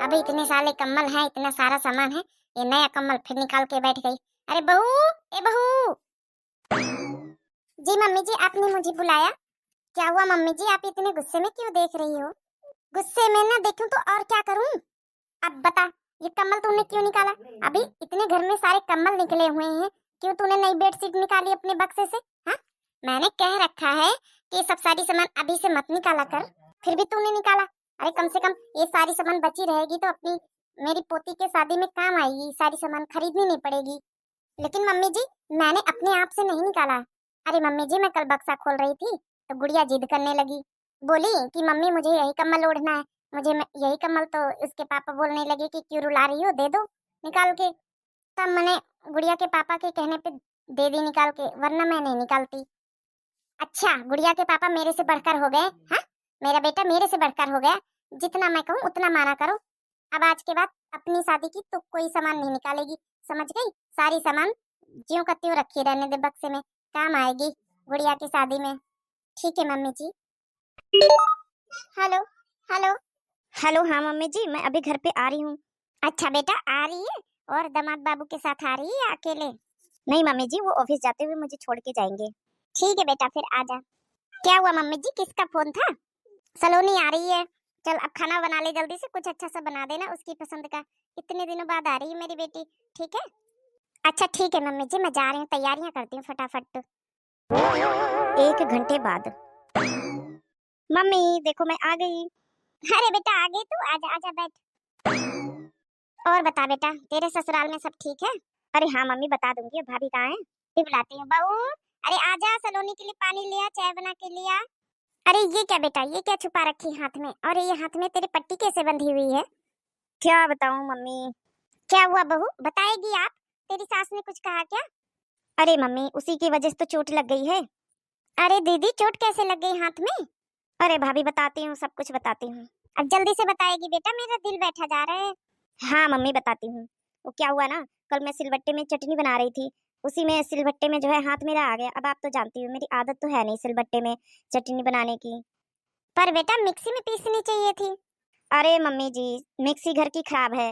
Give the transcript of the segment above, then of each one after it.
अभी इतने सारे कम्बल हैं, इतना सारा सामान है, ये नया कम्बल फिर निकाल के बैठ गई। अरे बहू, ए बहू। जी मम्मी जी, आपने मुझे बुलाया? क्या हुआ मम्मी जी, आप इतने गुस्से में क्यों देख रही हो? गुस्से में ना देखूं तो और क्या करूं? अब बता, ये कम्बल तूने क्यों निकाला? अभी इतने घर में सारे कम्बल निकले हुए हैं, क्यों तूने नई बेडशीट निकाली अपने बक्से से? हाँ, मैंने कह रखा है कि ये सब सारी सामान अभी से मत निकाला कर, फिर भी तूने निकाला। अरे कम से कम ये सारी सामान बची रहेगी तो अपनी मेरी पोती के शादी में काम आएगी, सारी सामान खरीदनी नहीं पड़ेगी। लेकिन मम्मी जी, मैंने अपने आप से नहीं निकाला। अरे मम्मी जी, मैं कल बक्सा खोल रही थी तो गुड़िया जिद करने लगी, बोली कि मम्मी मुझे यही कम्बल ओढ़ना है, मुझे यही कम्बल। तो उसके पापा बोलने लगे कि क्यों रुला रही हो, दे दो निकाल के। तब मैंने गुड़िया के पापा के कहने पे दे दी निकाल के, वरना मैं नहीं निकालती। अच्छा, गुड़िया के पापा मेरे से बढ़कर हो गए? हाँ, मेरा बेटा मेरे से बढ़कर हो गया। जितना मैं कहूँ उतना माना करो। अब आज के बाद अपनी शादी की तो कोई सामान नहीं निकालेगी, समझ गई? सारी सामान ज्यों का त्यों रखी रहने दे बक्से में, काम आएगी गुड़िया की शादी में। ठीक है mummy ji. Hello hello hello. हाँ मम्मी जी, मैं अभी घर पे आ रही हूँ। अच्छा बेटा, आ रही है? और दामाद बाबू के साथ आ रही है या अकेले? नहीं मम्मी जी, वो ऑफिस जाते हुए मुझे छोड़ के जाएंगे। ठीक है बेटा, फिर आ जा। क्या हुआ मम्मी जी, किसका फोन था? सलोनी आ रही है। चल अब खाना बना ले, जल्दी से कुछ अच्छा सा बना देना उसकी पसंद का। इतने दिनों बाद आ रही है मेरी बेटी। ठीक है? अच्छा ठीक है मम्मी जी, मैं जा रही हूँ, तैयारियां करती हूँ फटाफट। 1 घंटे बाद। मम्मी देखो मैं आ गई। अरे बेटा आ गई तू, आजा आजा बैठ। और बता बेटा, तेरे ससुराल में सब ठीक है? अरे हाँ मम्मी, बता दूंगी। भाभी कहाँ है? भी बुलाती हूँ। बहू, अरे आजा, सलोनी के लिए पानी लिया, चाय बना के लिया। अरे ये क्या बेटा, ये क्या छुपा रखी हाथ में? और ये हाथ में तेरी पट्टी कैसे बंधी हुई है? क्या बताऊँ मम्मी। क्या हुआ बहू, बताएगी आप? तेरी सास ने कुछ कहा क्या? अरे मम्मी, उसी की वजह से तो चोट लग गई है। अरे दीदी, चोट कैसे लग गई हाथ में? अरे भाभी बताती हूँ, सब कुछ बताती हूँ। अब जल्दी से बताएगी बेटा, मेरा दिल बैठा जा रहा है। हाँ मम्मी बताती हूँ। वो क्या हुआ ना, कल मैं सिलबट्टे में चटनी बना रही थी, उसी में सिलबट्टे में जो है हाथ मेरा आ गया। अब आप तो जानती हो मेरी आदत तो है नहीं सिलबट्टे में चटनी बनाने की। पर बेटा मिक्सी में पीसनी चाहिए थी। अरे मम्मी जी, मिक्सी घर की खराब है।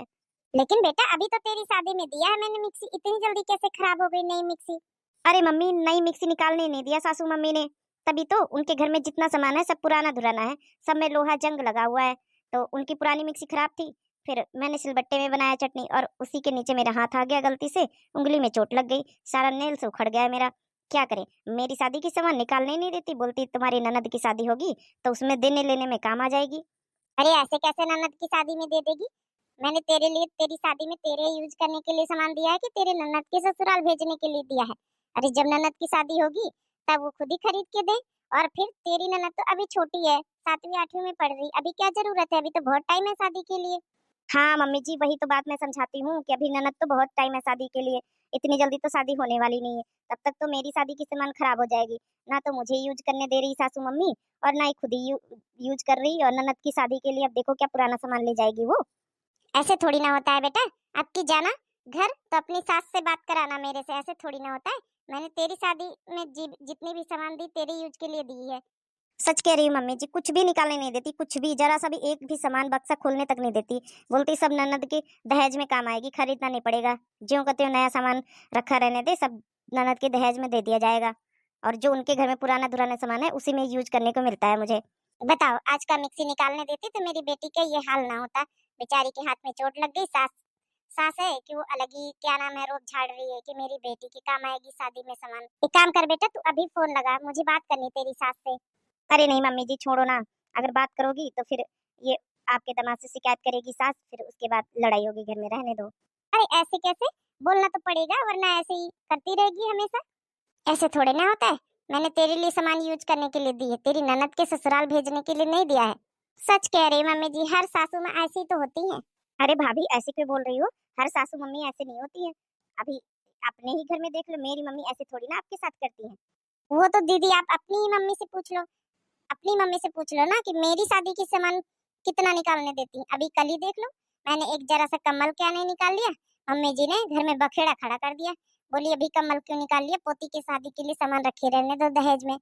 लेकिन बेटा अभी तो तेरी शादी में दिया है मैंने मिक्सी, इतनी जल्दी कैसे खराब हो गई नई मिक्सी? अरे मम्मी, नई मिक्सी निकालने नहीं दिया सासू मम्मी ने, तभी तो उनके घर में जितना सामान है सब पुराना धुराना है, सब में लोहा जंग लगा हुआ है। तो उनकी पुरानी मिक्सी खराब थी, फिर मैंने सिलबट्टे में बनाया चटनी और उसी के नीचे मेरा हाथ आ गया गलती से, उंगली में चोट लग गई, सारा नेल से उखड़ गया मेरा। क्या करें, मेरी शादी की सामान निकालने नहीं देती, बोलती तुम्हारी ननद की शादी होगी तो उसमें देने लेने में काम आ जाएगी। अरे ऐसे कैसे ननद की शादी में दे देगी? मैंने तेरे लिए तेरी शादी में तेरे यूज करने के लिए सामान दिया है कि तेरे ननद के ससुराल भेजने के लिए दिया है? अरे जब ननद की शादी होगी तब वो खुद ही खरीद के दे। और फिर तेरी ननद तो अभी छोटी है, 7वीं 8वीं में पढ़ रही, अभी क्या जरूरत है, अभी तो बहुत टाइम है शादी के लिए। हाँ मम्मी जी, वही तो बात मैं समझाती हूँ कि अभी ननद तो बहुत टाइम है शादी के लिए, इतनी जल्दी तो शादी होने वाली नहीं है। तब तक तो मेरी शादी की सामान खराब हो जाएगी, ना तो मुझे यूज करने दे रही सासू मम्मी और ना ही खुद ही यूज कर रही, और ननद की शादी के लिए अब देखो क्या पुराना सामान ले जाएगी वो। ऐसे थोड़ी ना होता है बेटा, अब की जाना घर तो अपनी सास से बात कराना, मेरे से ऐसे थोड़ी ना होता है। मैंने तेरी शादी में जितनी भी सामान दी तेरे यूज के लिए दी है। सच कह रही हूँ मम्मी जी, कुछ भी निकालने नहीं देती, कुछ भी, जरा सा भी एक भी सामान बक्सा खोलने तक नहीं देती, बोलती सब ननद के दहेज में काम आएगी, खरीदना नहीं पड़ेगा, ज्यों का त्यों नया सामान रखा रहने दे, सब ननद के दहेज में दे दिया जाएगा, और जो उनके घर में पुराना दुराना सामान है उसी में यूज करने को मिलता है मुझे। बताओ, आज का मिक्सी निकालने देती तो मेरी बेटी का ये हाल ना होता। बेचारी के हाथ में चोट लग गई, सास सास है कि वो अलग ही क्या नाम है रोब झाड़ रही है कि मेरी बेटी की काम आएगी शादी में सामान। एक काम कर बेटा, तू अभी फोन लगा, मुझे बात करनी तेरी सास से। अरे नहीं मम्मी जी, छोड़ो ना, अगर बात करोगी तो फिर ये आपके दामाद से शिकायत करेगी सास, फिर उसके बाद लड़ाई होगी घर में, रहने दो। अरे ऐसे कैसे, बोलना तो पड़ेगा, वरना ऐसे ही करती रहेगी हमेशा। ऐसे थोड़े ना होता है, मैंने तेरे लिए सामान यूज करने के लिए दी है, तेरी ननद के ससुराल भेजने के लिए नहीं दिया है। सच कह रही मम्मी जी, हर सासू में ऐसी तो होती है। अरे भाभी ऐसे क्यों बोल रही हो, हर सासू मम्मी ऐसे नहीं होती है। अभी अपने ही घर में देख लो, मेरी मम्मी ऐसे थोड़ी ना आपके साथ करती है। वो तो दीदी आप अपनी ही मम्मी से पूछ लो, अपनी मम्मी से पूछ लो ना कि मेरी शादी की सामान कितना निकालने देती है। अभी कल ही देख लो, मैंने एक जरा सा कम्बल क्या नहीं निकाल लिया, मम्मी जी ने घर में बखेड़ा खड़ा कर दिया, बोली अभी कम्बल क्यों निकाल लिया, पोती की शादी के लिए सामान रखे रहने दो दहेज में।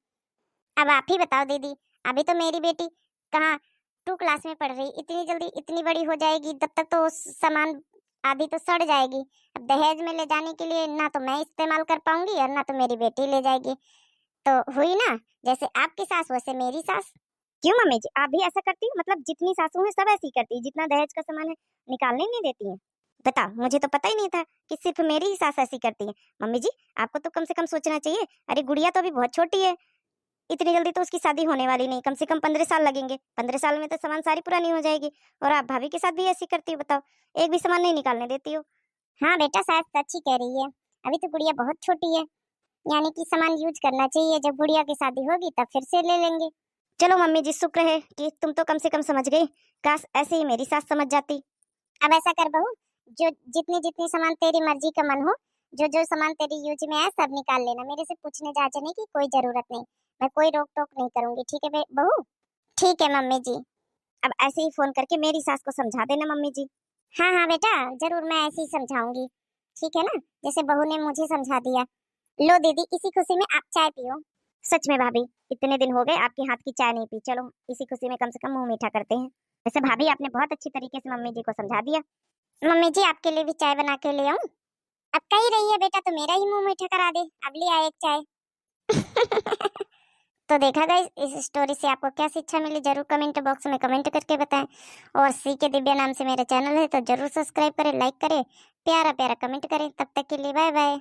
अब आप ही बताओ दीदी, अभी तो मेरी बेटी कहाँ 2 क्लास में पढ़ रही, इतनी जल्दी इतनी बड़ी हो जाएगी, तब तक तो सामान आधी तो सड़ जाएगी। अब दहेज में ले जाने के लिए ना तो मैं इस्तेमाल कर पाऊंगी और ना तो मेरी बेटी ले जाएगी। तो हुई ना, जैसे आपकी सास वैसे मेरी सास। क्यों मम्मी जी, आप भी ऐसा करती हो? मतलब जितनी सासू हैं सब ऐसी करती है, जितना दहेज का सामान है निकालने नहीं देती हैं। बता, मुझे तो पता ही नहीं था कि सिर्फ मेरी ही सास ऐसी करती है। मम्मी जी, आपको तो कम से कम सोचना चाहिए। अरे गुड़िया तो अभी बहुत छोटी है, इतनी जल्दी तो उसकी शादी होने वाली नहीं, कम से कम 15 साल लगेंगे। 15 साल में तो सामान सारी पुरानी हो जाएगी। और आप भाभी के साथ भी ऐसी करती हो, बताओ, एक भी सामान नहीं निकालने देती हो। हाँ बेटा, शायद सच ही कह रही है, अभी तो गुड़िया बहुत छोटी है, यानी कि सामान यूज करना चाहिए, जब गुड़िया की शादी होगी तब फिर से ले लेंगे। चलो मम्मी जी, शुक्र है कि तुम तो कम से कम समझ गई, काश ऐसे ही मेरी सास समझ जाती। अब ऐसा कर बहू, जो जितनी जितनी सामान तेरी मर्जी का मन हो, जो जो सामान तेरी यूज में आए सब निकाल लेना, मेरे से पूछने जांचने की कोई जरूरत नहीं, मैं कोई रोक टोक नहीं करूंगी, ठीक है बहू? ठीक है मम्मी जी। अब ऐसे ही फोन करके मेरी सास को समझा देना मम्मी जी। हाँ हाँ बेटा, जरूर मैं ऐसे ही समझाऊंगी, ठीक है ना, जैसे बहू ने मुझे समझा दिया। लो दीदी, इसी खुशी में आप चाय पियो। सच में भाभी, इतने दिन हो गए आपके हाथ की चाय नहीं पी, चलो इसी खुशी में कम से कम मुंह मीठा करते हैं। वैसे भाभी, आपने बहुत अच्छी तरीके से मम्मी जी को समझा दिया। मम्मी जी, आपके लिए भी चाय बना के ले आऊं? अब कह ही रही है बेटा तो मेरा ही मुंह मीठा करा दे, अब ले आए एक चाय। तो देखा गाइस, इस स्टोरी से आपको क्या शिक्षा मिली जरूर कमेंट बॉक्स में कमेंट करके बताएं। और सी के दिव्या नाम से मेरा चैनल है, तो जरूर सब्सक्राइब करें, लाइक करें, प्यारा प्यारा कमेंट करें। तब तक के लिए बाय बाय।